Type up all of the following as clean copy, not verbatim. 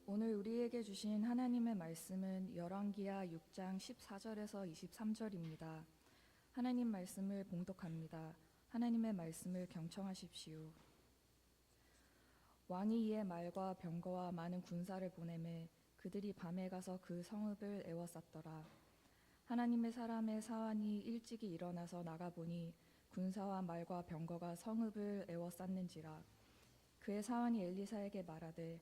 오늘 우리에게 주신 하나님의 말씀은 열왕기하 6장 14절에서 23절입니다. 하나님 말씀을 봉독합니다. 하나님의 말씀을 경청하십시오. 왕이 이에 말과 병거와 많은 군사를 보내매 그들이 밤에 가서 그 성읍을 에워쌌더라. 하나님의 사람의 사환이 일찍이 일어나서 나가보니 군사와 말과 병거가 성읍을 에워쌌는지라. 그의 사환이 엘리사에게 말하되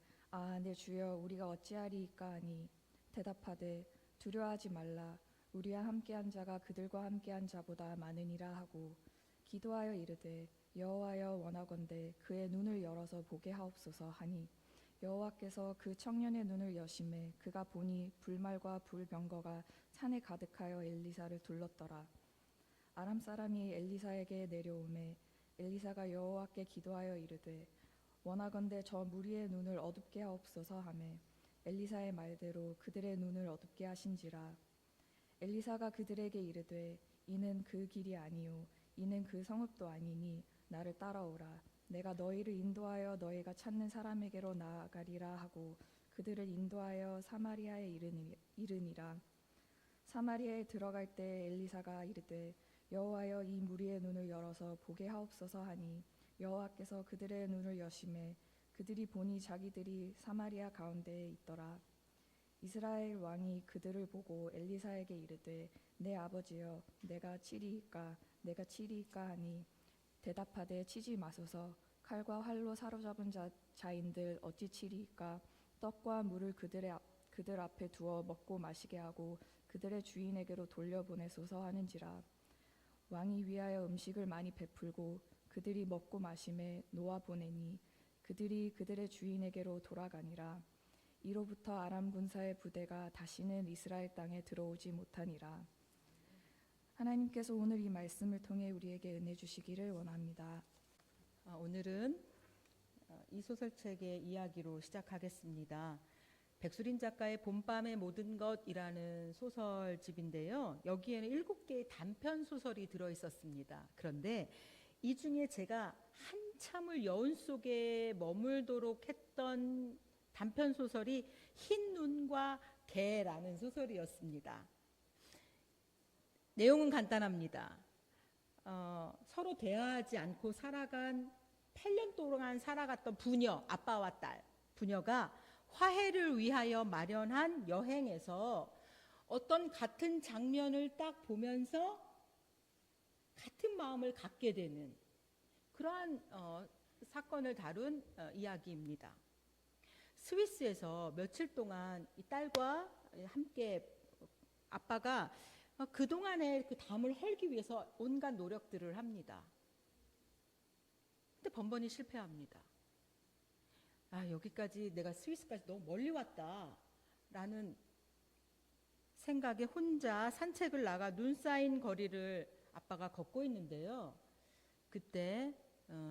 내 주여, 우리가 어찌하리이까 하니 대답하되 두려워하지 말라. 우리와 함께한 자가 그들과 함께한 자보다 많으니라 하고 기도하여 이르되 여호와여, 원하건대 그의 눈을 열어서 보게 하옵소서 하니 여호와께서 그 청년의 눈을 여심해 그가 보니 불말과 불병거가 산에 가득하여 엘리사를 둘렀더라. 아람 사람이 엘리사에게 내려오매 엘리사가 여호와께 기도하여 이르되 원하건대 저 무리의 눈을 어둡게 하옵소서 하매 엘리사의 말대로 그들의 눈을 어둡게 하신지라. 엘리사가 그들에게 이르되 이는 그 길이 아니요 이는 그 성읍도 아니니 나를 따라오라. 내가 너희를 인도하여 너희가 찾는 사람에게로 나아가리라 하고 그들을 인도하여 사마리아에 이르니라. 사마리아에 들어갈 때 엘리사가 이르되 여호와여, 이 무리의 눈을 열어서 보게 하옵소서 하니 여호와께서 그들의 눈을 여심해 그들이 보니 자기들이 사마리아 가운데에 있더라. 이스라엘 왕이 그들을 보고 엘리사에게 이르되 내 아버지여, 내가 치리이까 하니 대답하되 치지 마소서. 칼과 활로 사로잡은 자인들 어찌 치리이까. 떡과 물을 그들 앞에 두어 먹고 마시게 하고 그들의 주인에게로 돌려보내소서 하는지라. 왕이 위하여 음식을 많이 베풀고 그들이 먹고 마심에 놓아 보내니 그들이 그들의 주인에게로 돌아가니라. 이로부터 아람 군사의 부대가 다시는 이스라엘 땅에 들어오지 못하니라. 하나님께서 오늘 이 말씀을 통해 우리에게 은혜 주시기를 원합니다. 오늘은 이 소설책의 이야기로 시작하겠습니다. 백수린 작가의 봄밤의 모든 것이라는 소설집인데요. 여기에는 7개의 단편 소설이 들어있었습니다. 그런데 이 중에 제가 한참을 여운 속에 머물도록 했던 단편 소설이 흰 눈과 개라는 소설이었습니다. 내용은 간단합니다. 서로 대화하지 않고 살아간 8년 동안 살아갔던 부녀, 아빠와 딸, 부녀가 화해를 위하여 마련한 여행에서 어떤 같은 장면을 딱 보면서 같은 마음을 갖게 되는 그러한 사건을 다룬 이야기입니다. 스위스에서 며칠 동안 이 딸과 함께 아빠가 그동안의 그 담을 헐기 위해서 온갖 노력들을 합니다. 근데 번번이 실패합니다. 여기까지 내가 스위스까지 너무 멀리 왔다 라는 생각에 혼자 산책을 나가 눈 쌓인 거리를 아빠가 걷고 있는데요. 그때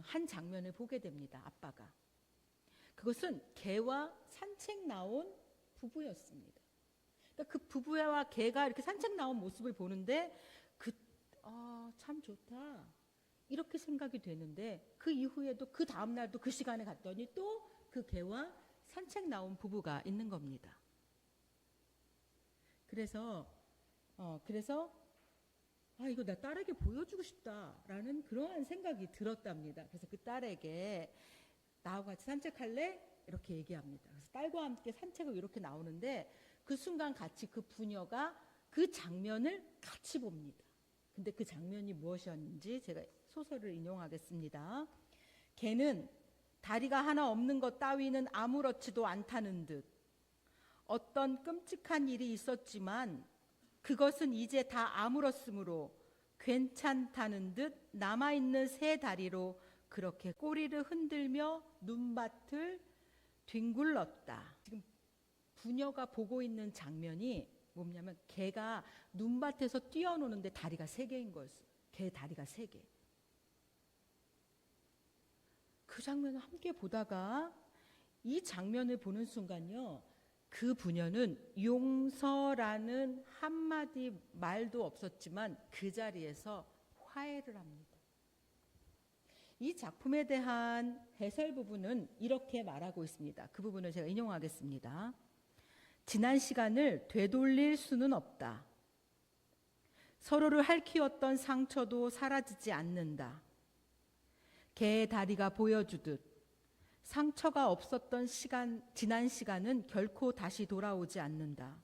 한 장면을 보게 됩니다. 아빠가. 그것은 개와 산책 나온 부부였습니다. 그러니까 그 부부와 개가 이렇게 산책 나온 모습을 보는데 참 좋다 이렇게 생각이 되는데, 그 이후에도 그 다음 날도 그 시간에 갔더니 또 그 개와 산책 나온 부부가 있는 겁니다. 그래서 이거 나 딸에게 보여주고 싶다라는 그러한 생각이 들었답니다. 그래서 그 딸에게 나하고 같이 산책할래? 이렇게 얘기합니다. 그래서 딸과 함께 산책을 이렇게 나오는데 그 순간 같이 그 부녀가 그 장면을 같이 봅니다. 근데 그 장면이 무엇이었는지 제가 소설을 인용하겠습니다. 개는 다리가 하나 없는 것 따위는 아무렇지도 않다는 듯 어떤 끔찍한 일이 있었지만 그것은 이제 다 아물었으므로 괜찮다는 듯 남아있는 새 다리로 그렇게 꼬리를 흔들며 눈밭을 뒹굴렀다. 지금 부녀가 보고 있는 장면이 뭐냐면 개가 눈밭에서 뛰어노는데 다리가 3개인 거였어요. 개 다리가 3개. 그 장면을 함께 보다가 이 장면을 보는 순간요, 그 부녀는 용서라는 한마디 말도 없었지만 그 자리에서 화해를 합니다. 이 작품에 대한 해설 부분은 이렇게 말하고 있습니다. 그 부분을 제가 인용하겠습니다. 지난 시간을 되돌릴 수는 없다. 서로를 핥히었던 상처도 사라지지 않는다. 개의 다리가 보여주듯 상처가 없었던 지난 시간은 결코 다시 돌아오지 않는다.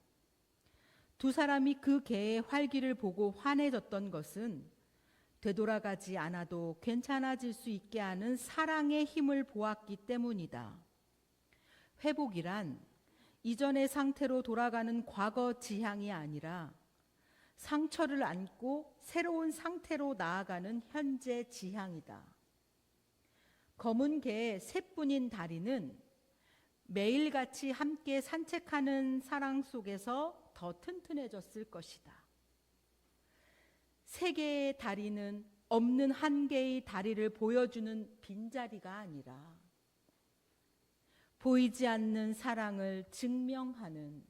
두 사람이 그 개의 활기를 보고 환해졌던 것은 되돌아가지 않아도 괜찮아질 수 있게 하는 사랑의 힘을 보았기 때문이다. 회복이란 이전의 상태로 돌아가는 과거 지향이 아니라 상처를 안고 새로운 상태로 나아가는 현재 지향이다. 검은 개의 새뿐인 다리는 매일같이 함께 산책하는 사랑 속에서 더 튼튼해졌을 것이다. 세 개의 다리는 없는 한 개의 다리를 보여주는 빈자리가 아니라 보이지 않는 사랑을 증명하는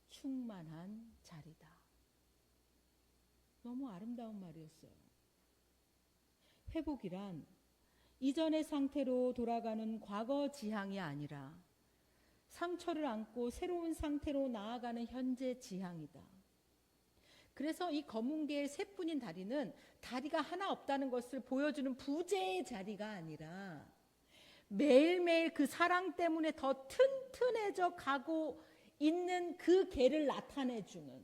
충만한 자리다. 너무 아름다운 말이었어요. 회복이란 이전의 상태로 돌아가는 과거 지향이 아니라 상처를 안고 새로운 상태로 나아가는 현재 지향이다. 그래서 이 검은 개의 새뿐인 다리는 다리가 하나 없다는 것을 보여주는 부재의 자리가 아니라 매일매일 그 사랑 때문에 더 튼튼해져 가고 있는 그 개를 나타내주는,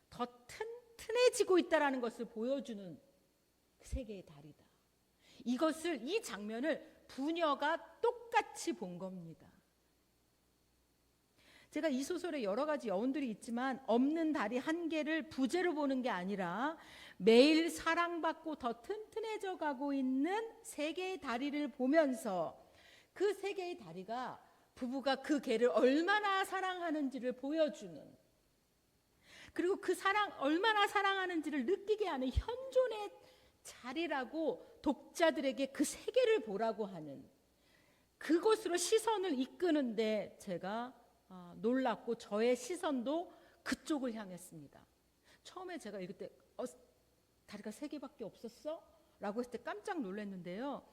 더 튼튼해지고 있다는 것을 보여주는 세 개의 다리다. 이 장면을 부녀가 똑같이 본 겁니다. 제가 이 소설에 여러 가지 여운들이 있지만 없는 다리 한 개를 부재로 보는 게 아니라 매일 사랑받고 더 튼튼해져 가고 있는 세 개의 다리를 보면서 그 세 개의 다리가 부부가 그 개를 얼마나 사랑하는지를 보여주는, 그리고 그 얼마나 사랑하는지를 느끼게 하는 현존의 자리라고 독자들에게 그 세계를 보라고 하는, 그곳으로 시선을 이끄는데 제가 놀랐고 저의 시선도 그쪽을 향했습니다. 처음에 제가 읽을 때 다리가 세 개밖에 없었어? 라고 했을 때 깜짝 놀랐는데요.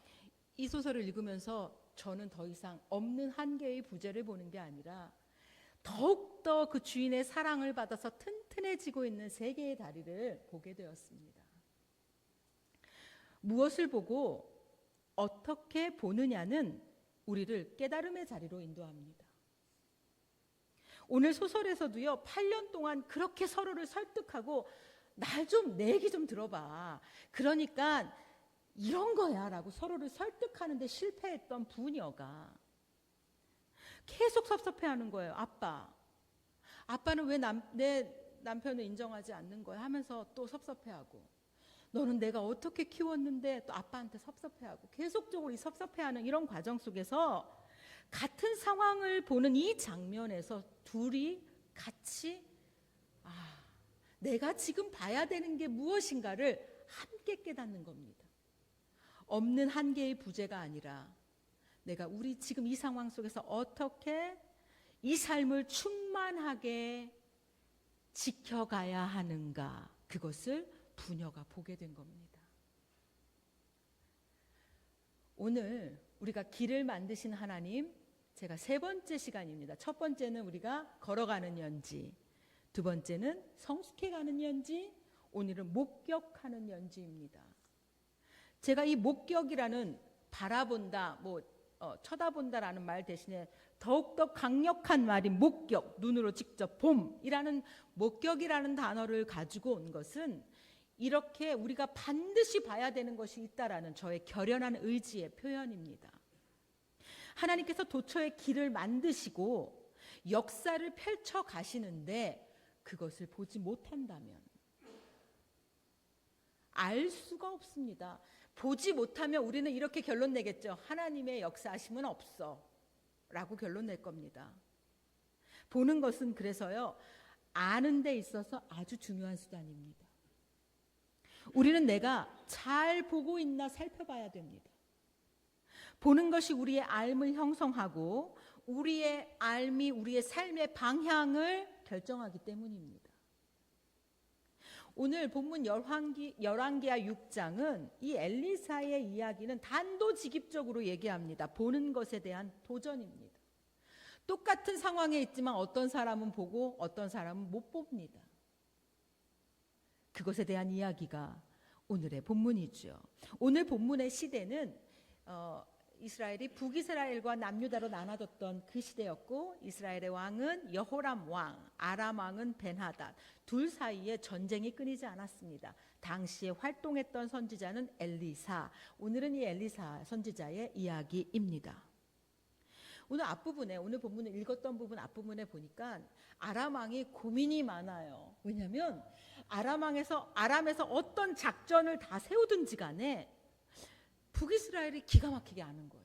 이 소설을 읽으면서 저는 더 이상 없는 한 개의 부재를 보는 게 아니라 더욱더 그 주인의 사랑을 받아서 튼튼해지고 있는 세 개의 다리를 보게 되었습니다. 무엇을 보고 어떻게 보느냐는 우리를 깨달음의 자리로 인도합니다. 오늘 소설에서도요, 8년 동안 그렇게 서로를 설득하고 내 얘기 좀 들어봐. 그러니까 이런 거야 라고 서로를 설득하는데 실패했던 부녀가 계속 섭섭해하는 거예요. 아빠는 왜 내 남편을 인정하지 않는 거야 하면서 또 섭섭해하고, 너는 내가 어떻게 키웠는데 또 아빠한테 섭섭해하고, 계속적으로 이 섭섭해하는 이런 과정 속에서 같은 상황을 보는 이 장면에서 둘이 같이 내가 지금 봐야 되는 게 무엇인가를 함께 깨닫는 겁니다. 없는 한 개의 부재가 아니라 우리 지금 이 상황 속에서 어떻게 이 삶을 충만하게 지켜가야 하는가, 그것을 부녀가 보게 된 겁니다. 오늘 우리가 길을 만드신 하나님, 제가 세 번째 시간입니다. 첫 번째는 우리가 걸어가는 연지, 두 번째는 성숙해가는 연지, 오늘은 목격하는 연지입니다. 제가 이 목격이라는 바라본다, 쳐다본다라는 말 대신에 더욱더 강력한 말이 목격, 눈으로 직접 봄이라는 목격이라는 단어를 가지고 온 것은 이렇게 우리가 반드시 봐야 되는 것이 있다라는 저의 결연한 의지의 표현입니다. 하나님께서 도처의 길을 만드시고 역사를 펼쳐 가시는데 그것을 보지 못한다면 알 수가 없습니다. 보지 못하면 우리는 이렇게 결론 내겠죠. 하나님의 역사하심은 없어 라고 결론 낼 겁니다. 보는 것은 그래서요, 아는 데 있어서 아주 중요한 수단입니다. 우리는 내가 잘 보고 있나 살펴봐야 됩니다. 보는 것이 우리의 알을 형성하고 우리의 알미 우리의 삶의 방향을 결정하기 때문입니다. 오늘 본문 열왕기하 6장은 이 엘리사의 이야기는 단도직입적으로 얘기합니다. 보는 것에 대한 도전입니다. 똑같은 상황에 있지만 어떤 사람은 보고 어떤 사람은 못 봅니다. 그것에 대한 이야기가 오늘의 본문이죠. 오늘 본문의 시대는 이스라엘이 북이스라엘과 남유다로 나눠졌던 그 시대였고, 이스라엘의 왕은 여호람 왕, 아람 왕은 벤하닷, 둘 사이에 전쟁이 끊이지 않았습니다. 당시에 활동했던 선지자는 엘리사. 오늘은 이 엘리사 선지자의 이야기입니다. 오늘 본문을 읽었던 부분 앞부분에 보니까 아람 왕이 고민이 많아요. 왜냐하면 아람에서 어떤 작전을 다 세우든지 간에 북이스라엘이 기가 막히게 아는 거예요.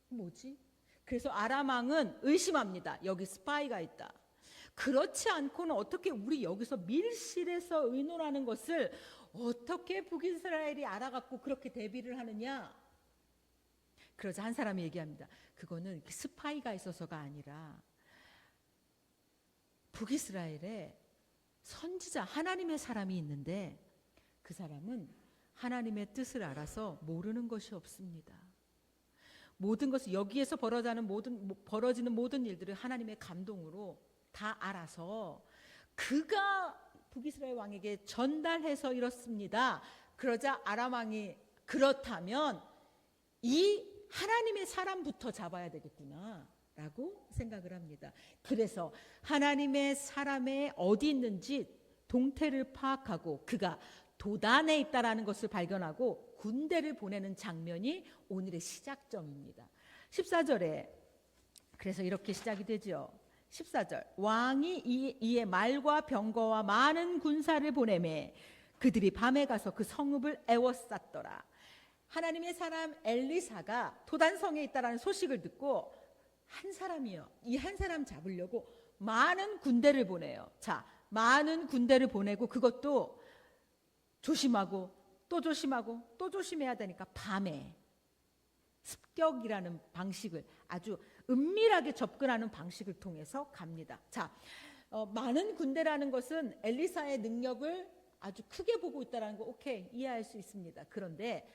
뭐지? 그래서 아람 왕은 의심합니다. 여기 스파이가 있다. 그렇지 않고는 어떻게 우리 여기서 밀실에서 의논하는 것을 어떻게 북이스라엘이 알아갖고 그렇게 대비를 하느냐? 그러자 한 사람이 얘기합니다. 그거는 스파이가 있어서가 아니라 북이스라엘에 선지자, 하나님의 사람이 있는데 그 사람은 하나님의 뜻을 알아서 모르는 것이 없습니다. 모든 것을 여기에서 벌어지는 모든 일들을 하나님의 감동으로 다 알아서 그가 북이스라엘 왕에게 전달해서 이렇습니다. 그러자 아람 왕이 그렇다면 이 하나님의 사람부터 잡아야 되겠구나 라고 생각을 합니다. 그래서 하나님의 사람의 어디 있는지 동태를 파악하고 그가 도단에 있다라는 것을 발견하고 군대를 보내는 장면이 오늘의 시작점입니다. 14절에 그래서 이렇게 시작이 되죠. 14절 왕이 이에 말과 병거와 많은 군사를 보내매 그들이 밤에 가서 그 성읍을 에워쌌더라. 하나님의 사람 엘리사가 도단성에 있다라는 소식을 듣고 한 사람이요. 이 한 사람 잡으려고 많은 군대를 보내요. 자, 많은 군대를 보내고 그것도 조심하고 또 조심하고 또 조심해야 되니까 밤에 습격이라는 방식을 아주 은밀하게 접근하는 방식을 통해서 갑니다. 자, 많은 군대라는 것은 엘리사의 능력을 아주 크게 보고 있다는 거 오케이 이해할 수 있습니다. 그런데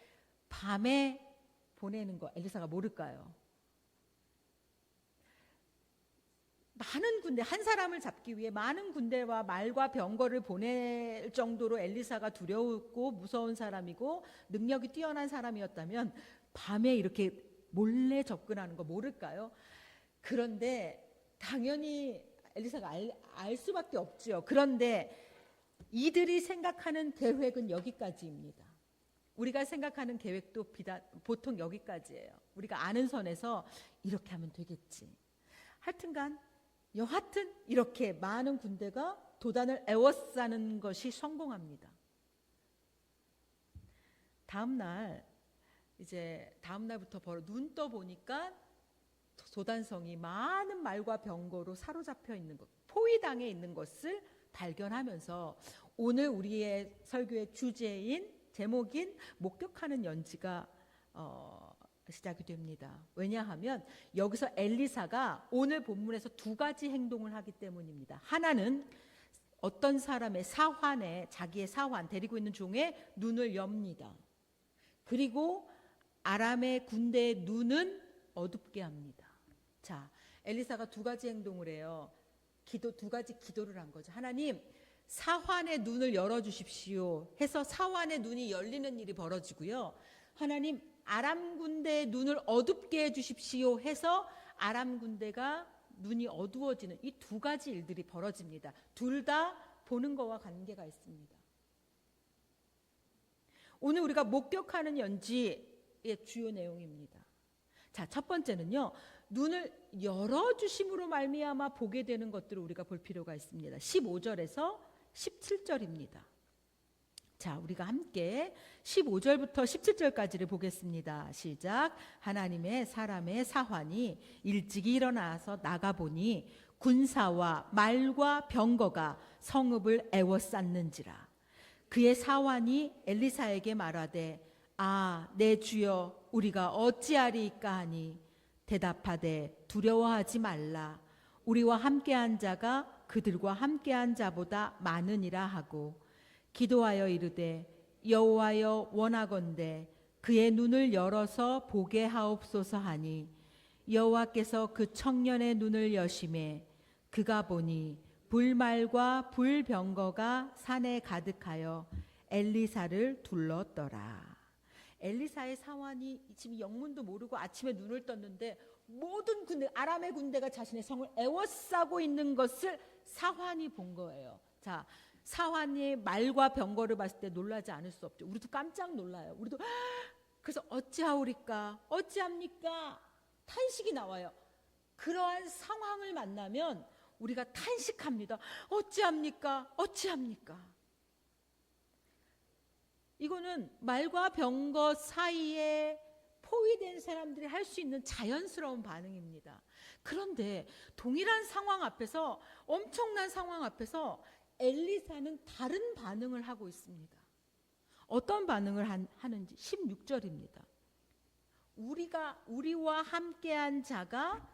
밤에 보내는 거 엘리사가 모를까요? 많은 군대, 한 사람을 잡기 위해 많은 군대와 말과 병거를 보낼 정도로 엘리사가 두려웠고 무서운 사람이고 능력이 뛰어난 사람이었다면 밤에 이렇게 몰래 접근하는 거 모를까요? 그런데 당연히 엘리사가 알 수밖에 없죠. 그런데 이들이 생각하는 계획은 여기까지입니다. 우리가 생각하는 계획도 보통 여기까지예요. 우리가 아는 선에서 이렇게 하면 되겠지. 여하튼 이렇게 많은 군대가 도단을 에워싸는 것이 성공합니다. 다음 날부터 눈 떠 보니까 도단성이 많은 말과 병거로 사로잡혀 있는 것, 포위당해 있는 것을 발견하면서 오늘 우리의 설교의 제목인 목격하는 연지가 시작이 됩니다. 왜냐하면 여기서 엘리사가 오늘 본문에서 두 가지 행동을 하기 때문입니다. 하나는 어떤 사람의 자기의 사환 데리고 있는 종의 눈을 엽니다. 그리고 아람의 군대의 눈은 어둡게 합니다. 자, 엘리사가 두 가지 행동을 해요. 두 가지 기도를 한 거죠. 하나님, 사환의 눈을 열어주십시오 해서 사환의 눈이 열리는 일이 벌어지고요. 하나님, 아람 군대의 눈을 어둡게 해주십시오 해서 아람 군대가 눈이 어두워지는 이 두 가지 일들이 벌어집니다. 둘 다 보는 거와 관계가 있습니다. 오늘 우리가 목격하는 연지의 주요 내용입니다. 자, 첫 번째는요. 눈을 열어주심으로 말미암아 보게 되는 것들을 우리가 볼 필요가 있습니다. 15절에서 17절입니다. 자, 우리가 함께 15절부터 17절까지를 보겠습니다. 시작. 하나님의 사람의 사환이 일찍이 일어나서 나가보니 군사와 말과 병거가 성읍을 에워쌌는지라. 그의 사환이 엘리사에게 말하되 내 주여 우리가 어찌하리이까 하니 대답하되 두려워하지 말라. 우리와 함께한 자가 그들과 함께한 자보다 많으니라 하고 기도하여 이르되 여호와여 원하건대 그의 눈을 열어서 보게 하옵소서 하니 여호와께서 그 청년의 눈을 여심해 그가 보니 불말과 불병거가 산에 가득하여 엘리사를 둘렀더라. 엘리사의 사환이 지금 영문도 모르고 아침에 눈을 떴는데 모든 군대, 아람의 군대가 자신의 성을 에워싸고 있는 것을 사환이 본 거예요. 자, 사환이 말과 병거를 봤을 때 놀라지 않을 수 없죠. 우리도 깜짝 놀라요. 우리도 그래서 어찌하오리까? 어찌합니까? 탄식이 나와요. 그러한 상황을 만나면 우리가 탄식합니다. 어찌합니까? 어찌합니까? 이거는 말과 병거 사이에 포위된 사람들이 할 수 있는 자연스러운 반응입니다. 그런데 동일한 상황 앞에서, 엄청난 상황 앞에서 엘리사는 다른 반응을 하고 있습니다. 어떤 반응을 하는지 16절입니다. 우리와 함께한 자가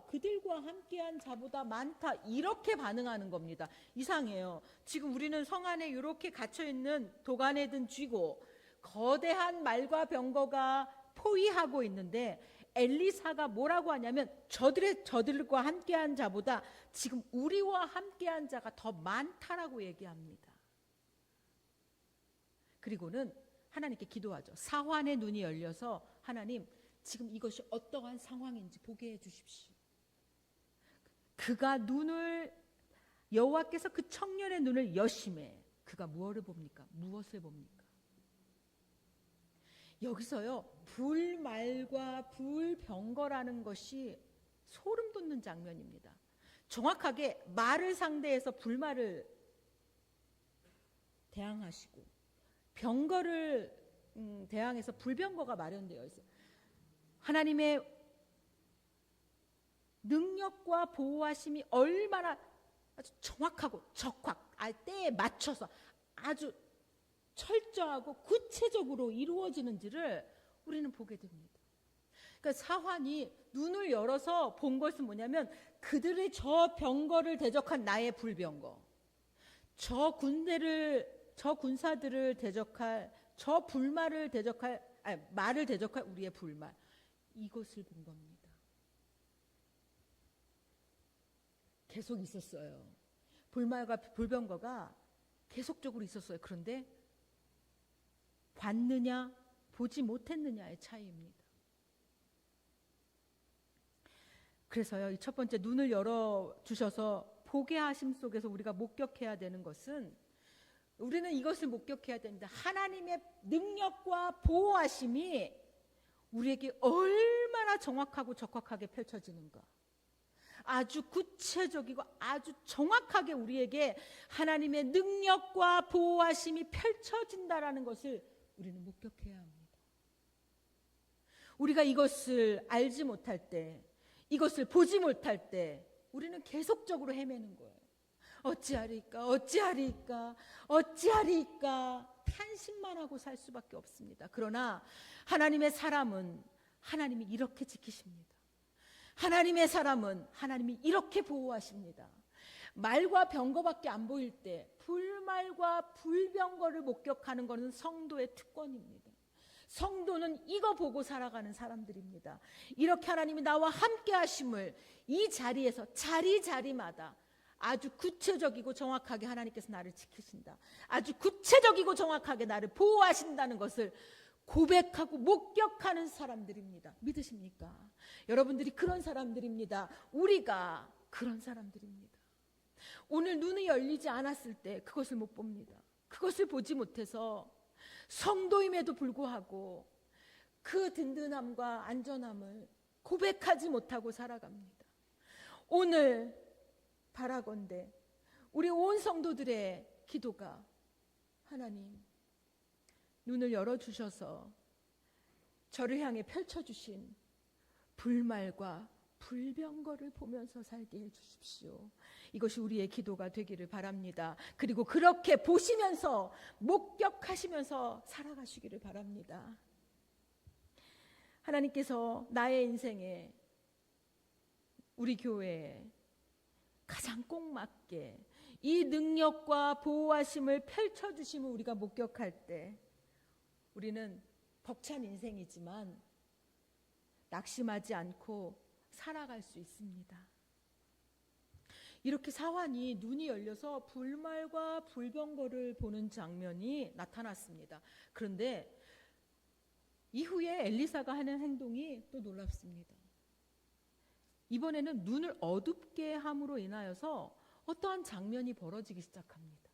그들과 함께한 자보다 많다, 이렇게 반응하는 겁니다. 이상해요. 지금 우리는 성 안에 이렇게 갇혀있는 도가내든 쥐고 거대한 말과 병거가 포위하고 있는데 엘리사가 뭐라고 하냐면 저들과 함께한 자보다 지금 우리와 함께한 자가 더 많다라고 얘기합니다. 그리고는 하나님께 기도하죠. 사환의 눈이 열려서 하나님, 지금 이것이 어떠한 상황인지 보게 해 주십시오. 여호와께서 그 청년의 눈을 여심해 그가 무엇을 봅니까? 무엇을 봅니까? 여기서요, 불말과 불병거라는 것이 소름 돋는 장면입니다. 정확하게 말을 상대해서 불말을 대항하시고 병거를 대항해서 불병거가 마련되어 있어요. 하나님의 능력과 보호하심이 얼마나 아주 정확하고 때에 맞춰서 아주 철저하고 구체적으로 이루어지는지를 우리는 보게 됩니다. 그러니까 사환이 눈을 열어서 본 것은 뭐냐면 그들의 저 병거를 대적한 나의 불병거, 저 군사들을 대적할, 저 불말을 대적할, 말을 대적할 우리의 불말, 이것을 본 겁니다. 계속 있었어요. 불말과 불병거가 계속적으로 있었어요. 그런데 봤느냐 보지 못했느냐의 차이입니다. 그래서요, 이 첫 번째 눈을 열어주셔서 보게 하심 속에서 우리가 목격해야 되는 것은, 우리는 이것을 목격해야 됩니다. 하나님의 능력과 보호하심이 우리에게 얼마나 정확하고 적확하게 펼쳐지는가, 아주 구체적이고 아주 정확하게 우리에게 하나님의 능력과 보호하심이 펼쳐진다라는 것을 우리는 목격해야 합니다. 우리가 이것을 알지 못할 때, 이것을 보지 못할 때 우리는 계속적으로 헤매는 거예요. 어찌하리까, 어찌하리까, 어찌하리까 탄식만 하고 살 수밖에 없습니다. 그러나 하나님의 사람은 하나님이 이렇게 지키십니다. 하나님의 사람은 하나님이 이렇게 보호하십니다. 말과 병거밖에 안 보일 때 불말과 불병거를 목격하는 것은 성도의 특권입니다. 성도는 이거 보고 살아가는 사람들입니다. 이렇게 하나님이 나와 함께 하심을 이 자리에서 자리마다 아주 구체적이고 정확하게 하나님께서 나를 지키신다, 아주 구체적이고 정확하게 나를 보호하신다는 것을 고백하고 목격하는 사람들입니다. 믿으십니까? 여러분들이 그런 사람들입니다. 우리가 그런 사람들입니다. 오늘 눈이 열리지 않았을 때 그것을 못 봅니다. 그것을 보지 못해서 성도임에도 불구하고 그 든든함과 안전함을 고백하지 못하고 살아갑니다. 오늘 바라건대 우리 온 성도들의 기도가, 하나님 눈을 열어주셔서 저를 향해 펼쳐주신 불말과 불병거를 보면서 살게 해주십시오. 이것이 우리의 기도가 되기를 바랍니다. 그리고 그렇게 보시면서 목격하시면서 살아가시기를 바랍니다. 하나님께서 나의 인생에, 우리 교회에 가장 꼭 맞게 이 능력과 보호하심을 펼쳐주심을 우리가 목격할 때 우리는 벅찬 인생이지만 낙심하지 않고 살아갈 수 있습니다. 이렇게 사환이 눈이 열려서 불말과 불병거를 보는 장면이 나타났습니다. 그런데 이후에 엘리사가 하는 행동이 또 놀랍습니다. 이번에는 눈을 어둡게 함으로 인하여서 어떠한 장면이 벌어지기 시작합니다.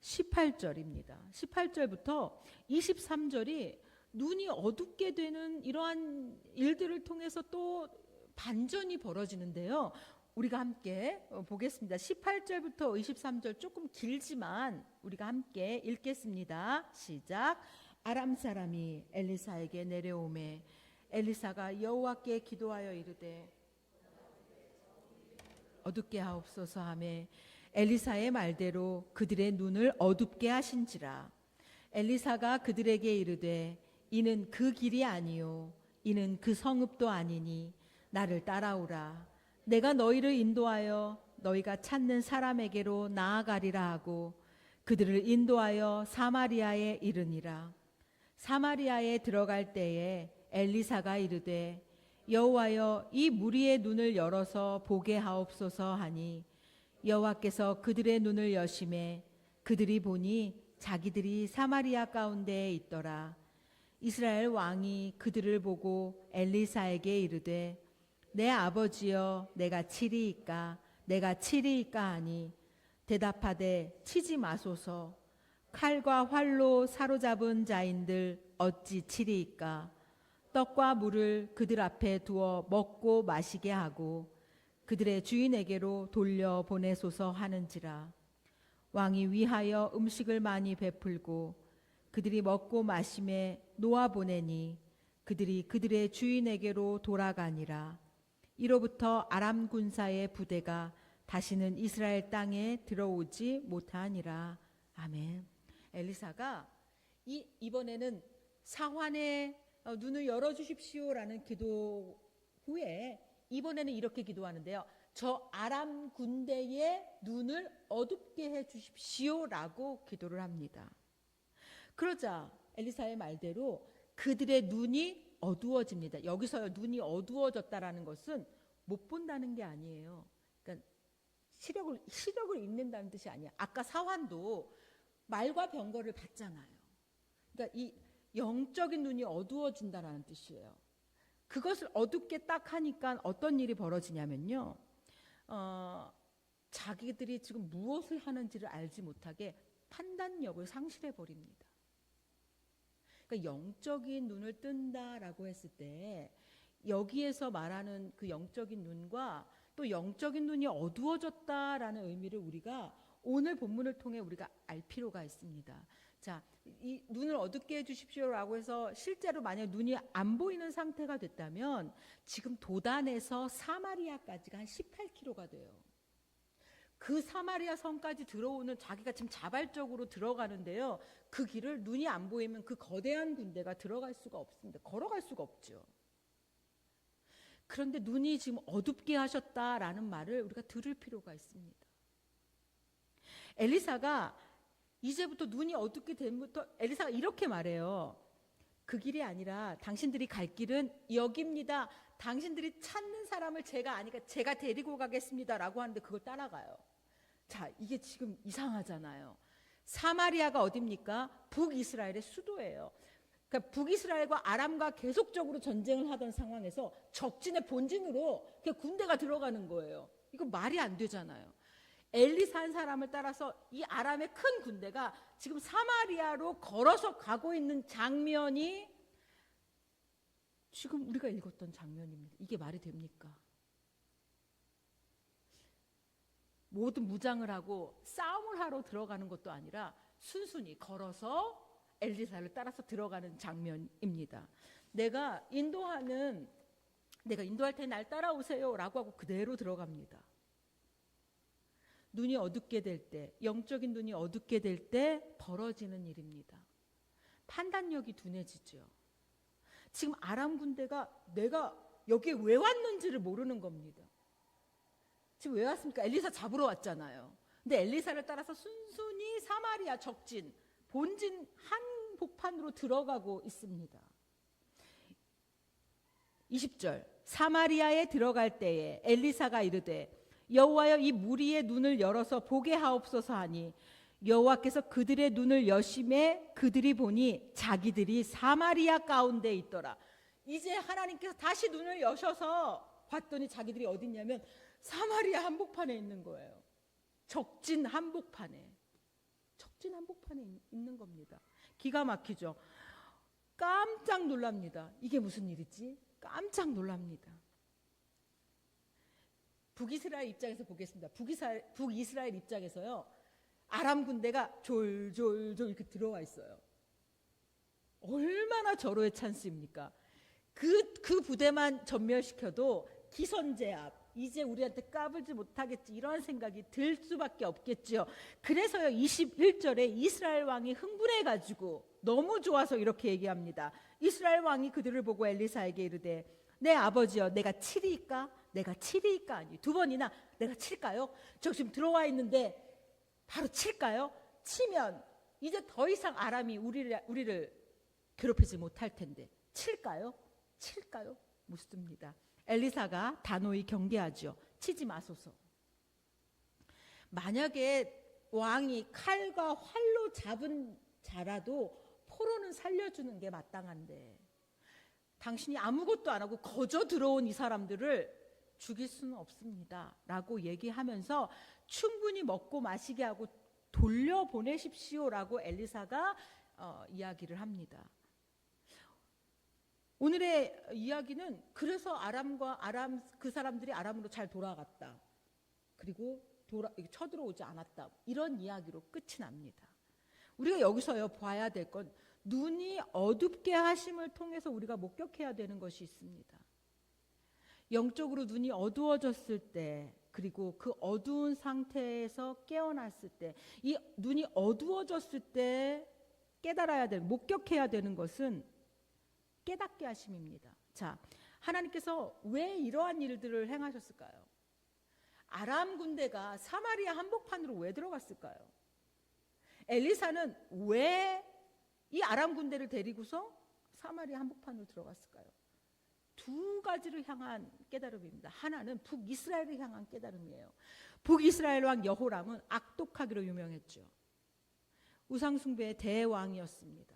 18절입니다. 18절부터 23절이 눈이 어둡게 되는 이러한 일들을 통해서 또 반전이 벌어지는데요. 우리가 함께 보겠습니다. 18절부터 23절 조금 길지만 우리가 함께 읽겠습니다. 시작. 아람 사람이 엘리사에게 내려오매 엘리사가 여호와께 기도하여 이르되 어둡게 하옵소서 하매 엘리사의 말대로 그들의 눈을 어둡게 하신지라. 엘리사가 그들에게 이르되 이는 그 길이 아니요 이는 그 성읍도 아니니 나를 따라오라. 내가 너희를 인도하여 너희가 찾는 사람에게로 나아가리라 하고 그들을 인도하여 사마리아에 이르니라. 사마리아에 들어갈 때에 엘리사가 이르되 여호와여 이 무리의 눈을 열어서 보게 하옵소서 하니 여호와께서 그들의 눈을 여심해 그들이 보니 자기들이 사마리아 가운데에 있더라. 이스라엘 왕이 그들을 보고 엘리사에게 이르되 내 아버지여 내가 치리이까 내가 치리이까 하니 대답하되 치지 마소서. 칼과 활로 사로잡은 자인들 어찌 치리이까. 떡과 물을 그들 앞에 두어 먹고 마시게 하고 그들의 주인에게로 돌려 보내소서 하는지라. 왕이 위하여 음식을 많이 베풀고 그들이 먹고 마심에 놓아 보내니 그들이 그들의 주인에게로 돌아가니라. 이로부터 아람 군사의 부대가 다시는 이스라엘 땅에 들어오지 못하니라. 아멘. 엘리사가 이번에는 사환의 눈을 열어주십시오라는 기도 후에 이번에는 이렇게 기도하는데요. 저 아람 군대의 눈을 어둡게 해주십시오라고 기도를 합니다. 그러자 엘리사의 말대로 그들의 눈이 어두워집니다. 여기서 눈이 어두워졌다라는 것은 못 본다는 게 아니에요. 그러니까 시력을 잃는다는 뜻이 아니야. 아까 사환도 말과 병거를 봤잖아요. 그러니까 이 영적인 눈이 어두워진다라는 뜻이에요. 그것을 어둡게 딱 하니까 어떤 일이 벌어지냐면요. 자기들이 지금 무엇을 하는지를 알지 못하게 판단력을 상실해 버립니다. 그러니까 영적인 눈을 뜬다라고 했을 때 여기에서 말하는 그 영적인 눈과 또 영적인 눈이 어두워졌다라는 의미를 우리가 오늘 본문을 통해 우리가 알 필요가 있습니다. 자, 이 눈을 어둡게 해주십시오라고 해서 실제로 만약 눈이 안 보이는 상태가 됐다면 지금 도단에서 사마리아까지가 한 18km가 돼요. 그 사마리아 성까지 들어오는 자기가 지금 자발적으로 들어가는데요. 그 길을 눈이 안 보이면 그 거대한 군대가 들어갈 수가 없습니다. 걸어갈 수가 없죠. 그런데 눈이 지금 어둡게 하셨다라는 말을 우리가 들을 필요가 있습니다. 엘리사가 이제부터 눈이 어둡게 된부터 엘리사가 이렇게 말해요. 그 길이 아니라 당신들이 갈 길은 여기입니다. 당신들이 찾는 사람을 제가 아니까 제가 데리고 가겠습니다라고 하는데 그걸 따라가요. 자, 이게 지금 이상하잖아요. 사마리아가 어딥니까? 북이스라엘의 수도예요. 그러니까 북이스라엘과 아람과 계속적으로 전쟁을 하던 상황에서 적진의 본진으로 군대가 들어가는 거예요. 이거 말이 안 되잖아요. 엘리사 한 사람을 따라서 이 아람의 큰 군대가 지금 사마리아로 걸어서 가고 있는 장면이 지금 우리가 읽었던 장면입니다. 이게 말이 됩니까? 모든 무장을 하고 싸움을 하러 들어가는 것도 아니라 순순히 걸어서 엘리사를 따라서 들어가는 장면입니다. 내가 인도할 테니 날 따라오세요 라고 하고 그대로 들어갑니다. 눈이 어둡게 될 때, 영적인 눈이 어둡게 될 때 벌어지는 일입니다. 판단력이 둔해지죠. 지금 아람 군대가 내가 여기에 왜 왔는지를 모르는 겁니다. 지금 왜 왔습니까? 엘리사 잡으러 왔잖아요. 근데 엘리사를 따라서 순순히 사마리아 적진, 본진 한복판으로 들어가고 있습니다. 20절, 사마리아에 들어갈 때에 엘리사가 이르되 여호와여 이 무리의 눈을 열어서 보게 하옵소서 하니 여호와께서 그들의 눈을 여심해 그들이 보니 자기들이 사마리아 가운데 있더라. 이제 하나님께서 다시 눈을 여셔서 봤더니 자기들이 어디 있냐면 사마리아 한복판에 있는 거예요. 적진 한복판에 있는 겁니다. 기가 막히죠. 깜짝 놀랍니다. 이게 무슨 일이지? 깜짝 놀랍니다. 북이스라엘 입장에서 보겠습니다. 북이스라엘 입장에서요, 아람 군대가 졸졸졸 이렇게 들어와 있어요. 얼마나 절호의 찬스입니까? 그 부대만 전멸시켜도 기선제압, 이제 우리한테 까불지 못하겠지, 이런 생각이 들 수밖에 없겠지요. 그래서요 21절에 이스라엘 왕이 흥분해가지고 너무 좋아서 이렇게 얘기합니다. 이스라엘 왕이 그들을 보고 엘리사에게 이르되 내 아버지여 내가 치리이까? 내가 치리이까? 아니 두 번이나 내가 칠까요? 저 지금 들어와 있는데 바로 칠까요? 치면 이제 더 이상 아람이 우리를 괴롭히지 못할 텐데 칠까요? 묻습니다. 엘리사가 단호히 경계하죠. 치지 마소서. 만약에 왕이 칼과 활로 잡은 자라도 포로는 살려주는 게 마땅한데 당신이 아무것도 안 하고 거저 들어온 이 사람들을 죽일 수는 없습니다 라고 얘기하면서 충분히 먹고 마시게 하고 돌려보내십시오라고 엘리사가 이야기를 합니다. 오늘의 이야기는 그래서 그 사람들이 아람으로 잘 돌아갔다. 그리고 쳐들어오지 않았다. 이런 이야기로 끝이 납니다. 우리가 여기서요 봐야 될 건 눈이 어둡게 하심을 통해서 우리가 목격해야 되는 것이 있습니다. 영적으로 눈이 어두워졌을 때, 그리고 그 어두운 상태에서 깨어났을 때, 이 눈이 어두워졌을 때 깨달아야 되는, 목격해야 되는 것은 깨닫게 하심입니다. 자, 하나님께서 왜 이러한 일들을 행하셨을까요? 아람 군대가 사마리아 한복판으로 왜 들어갔을까요? 엘리사는 왜 이 아람 군대를 데리고서 사마리아 한복판으로 들어갔을까요? 두 가지를 향한 깨달음입니다. 하나는 북이스라엘을 향한 깨달음이에요. 북이스라엘 왕 여호람은 악독하기로 유명했죠. 우상숭배의 대왕이었습니다.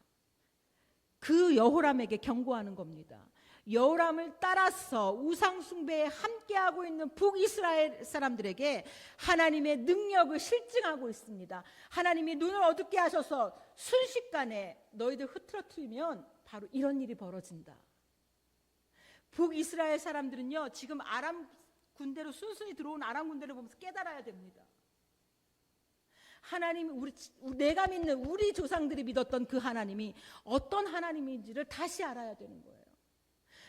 그 여호람에게 경고하는 겁니다. 여호람을 따라서 우상숭배에 함께하고 있는 북이스라엘 사람들에게 하나님의 능력을 실증하고 있습니다. 하나님이 눈을 어둡게 하셔서 순식간에 너희들 흐트러뜨리면 바로 이런 일이 벌어진다. 북이스라엘 사람들은요 지금 아람 군대로 순순히 들어온 아람 군대를 보면서 깨달아야 됩니다. 하나님, 내가 믿는 우리 조상들이 믿었던 그 하나님이 어떤 하나님인지를 다시 알아야 되는 거예요.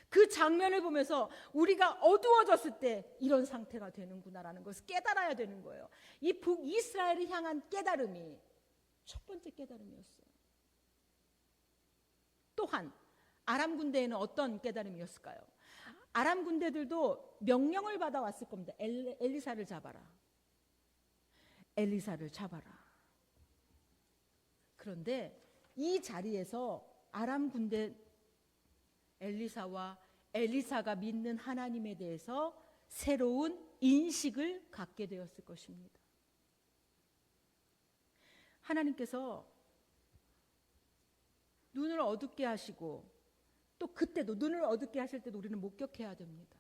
그 장면을 보면서 우리가 어두워졌을 때 이런 상태가 되는구나라는 것을 깨달아야 되는 거예요. 이 북이스라엘을 향한 깨달음이 첫 번째 깨달음이었어요. 또한 아람 군대에는 어떤 깨달음이었을까요? 아람 군대들도 명령을 받아왔을 겁니다. 엘리사를 잡아라. 엘리사를 잡아라. 그런데 이 자리에서 아람 군대 엘리사와 엘리사가 믿는 하나님에 대해서 새로운 인식을 갖게 되었을 것입니다. 하나님께서 눈을 어둡게 하시고 또 그때도 눈을 어둡게 하실 때도 우리는 목격해야 됩니다.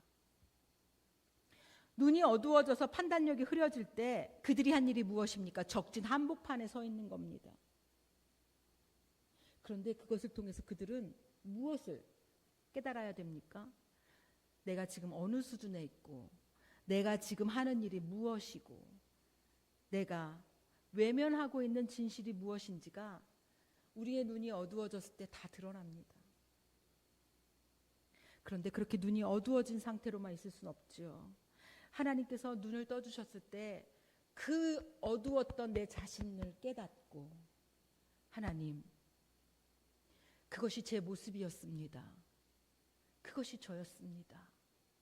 눈이 어두워져서 판단력이 흐려질 때 그들이 한 일이 무엇입니까? 적진 한복판에 서 있는 겁니다. 그런데 그것을 통해서 그들은 무엇을 깨달아야 됩니까? 내가 지금 어느 수준에 있고 내가 지금 하는 일이 무엇이고 내가 외면하고 있는 진실이 무엇인지가 우리의 눈이 어두워졌을 때 다 드러납니다. 그런데 그렇게 눈이 어두워진 상태로만 있을 수는 없죠. 하나님께서 눈을 떠주셨을 때 그 어두웠던 내 자신을 깨닫고 하나님, 그것이 제 모습이었습니다. 그것이 저였습니다.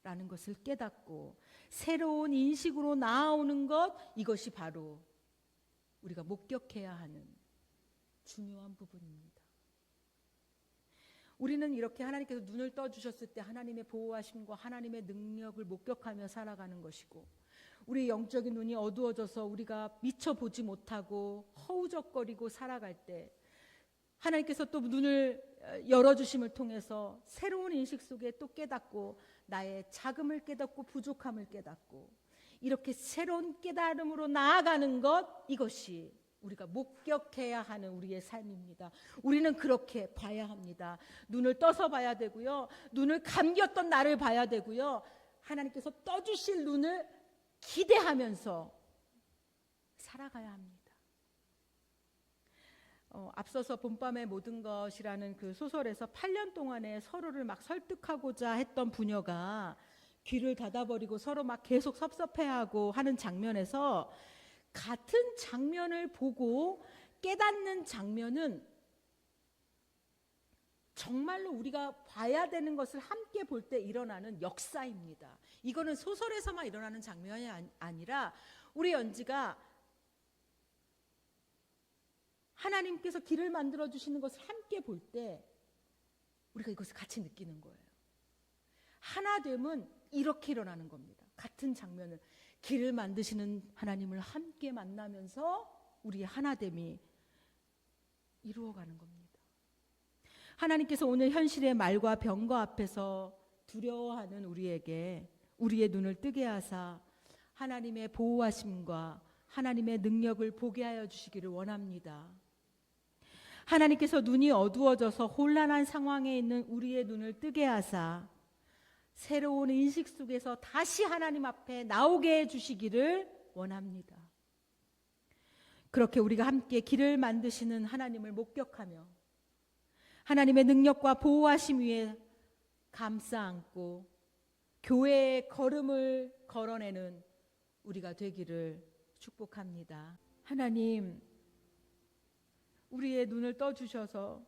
라는 것을 깨닫고 새로운 인식으로 나아오는 것, 이것이 바로 우리가 목격해야 하는 중요한 부분입니다. 우리는 이렇게 하나님께서 눈을 떠주셨을 때 하나님의 보호하심과 하나님의 능력을 목격하며 살아가는 것이고, 우리 영적인 눈이 어두워져서 우리가 미처 보지 못하고 허우적거리고 살아갈 때 하나님께서 또 눈을 열어주심을 통해서 새로운 인식 속에 또 깨닫고, 나의 작음을 깨닫고 부족함을 깨닫고, 이렇게 새로운 깨달음으로 나아가는 것, 이것이 우리가 목격해야 하는 우리의 삶입니다. 우리는 그렇게 봐야 합니다. 눈을 떠서 봐야 되고요, 눈을 감겼던 나를 봐야 되고요, 하나님께서 떠주실 눈을 기대하면서 살아가야 합니다. 앞서서 봄밤의 모든 것이라는 그 소설에서 8년 동안에 서로를 막 설득하고자 했던 부녀가 귀를 닫아버리고 서로 막 계속 섭섭해하고 하는 장면에서, 같은 장면을 보고 깨닫는 장면은 정말로 우리가 봐야 되는 것을 함께 볼 때 일어나는 역사입니다. 이거는 소설에서만 일어나는 장면이 아니라 우리 연지가 하나님께서 길을 만들어 주시는 것을 함께 볼 때 우리가 이것을 같이 느끼는 거예요. 하나됨은 이렇게 일어나는 겁니다. 같은 장면을, 길을 만드시는 하나님을 함께 만나면서 우리의 하나됨이 이루어가는 겁니다. 하나님께서 오늘 현실의 말과 병거 앞에서 두려워하는 우리에게 우리의 눈을 뜨게 하사 하나님의 보호하심과 하나님의 능력을 보게 하여 주시기를 원합니다. 하나님께서 눈이 어두워져서 혼란한 상황에 있는 우리의 눈을 뜨게 하사 새로운 인식 속에서 다시 하나님 앞에 나오게 해주시기를 원합니다. 그렇게 우리가 함께 길을 만드시는 하나님을 목격하며 하나님의 능력과 보호하심 위에 감싸 안고 교회의 걸음을 걸어내는 우리가 되기를 축복합니다. 하나님, 우리의 눈을 떠주셔서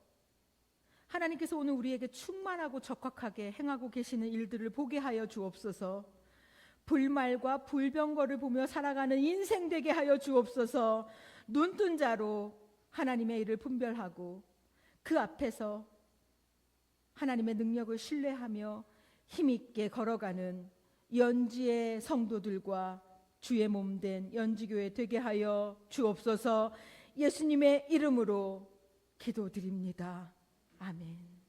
하나님께서 오늘 우리에게 충만하고 적확하게 행하고 계시는 일들을 보게 하여 주옵소서. 불말과 불병거를 보며 살아가는 인생 되게 하여 주옵소서. 눈뜬 자로 하나님의 일을 분별하고 그 앞에서 하나님의 능력을 신뢰하며 힘있게 걸어가는 연지의 성도들과 주의 몸된 연지교회 되게 하여 주옵소서. 예수님의 이름으로 기도드립니다. 아멘.